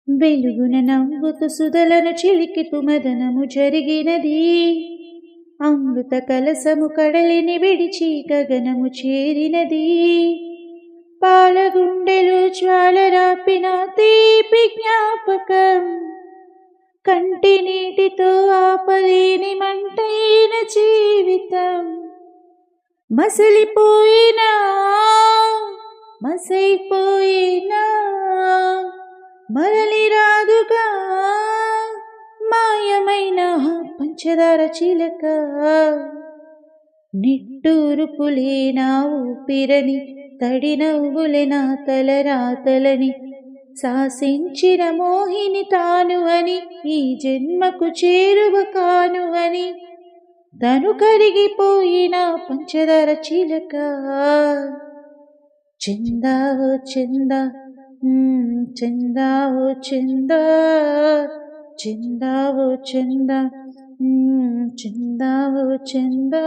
వెలుగున నవ్వుతూ సుధలను చిలికితు మదనము జరిగినది. అమృత కలసము కడలిని విడిచి గగనము చేరినది. పాలగుండెలు జ్వాలరాపిన తీపి జ్ఞాపకం, కంటి నీటితో ఆపలేని మంటైన జీవితం. మసలిపోయినా మసైపోయినా మరలి రాదుగా మాయమైన పంచదార చిలక. నిట్టూర్పులే నా ఊపిరని, తడి నవ్వులే నా తలరాతలని, శాసించిన మోహిని తాను అని, ఈ జన్మకు చేరువ కాను అని, తను కరిగిపోయిన పంచదార చిలక. చందా ఓ చందా, చందా ఓ చందా, చందా ఓ చందా, చందా ఓ చందా.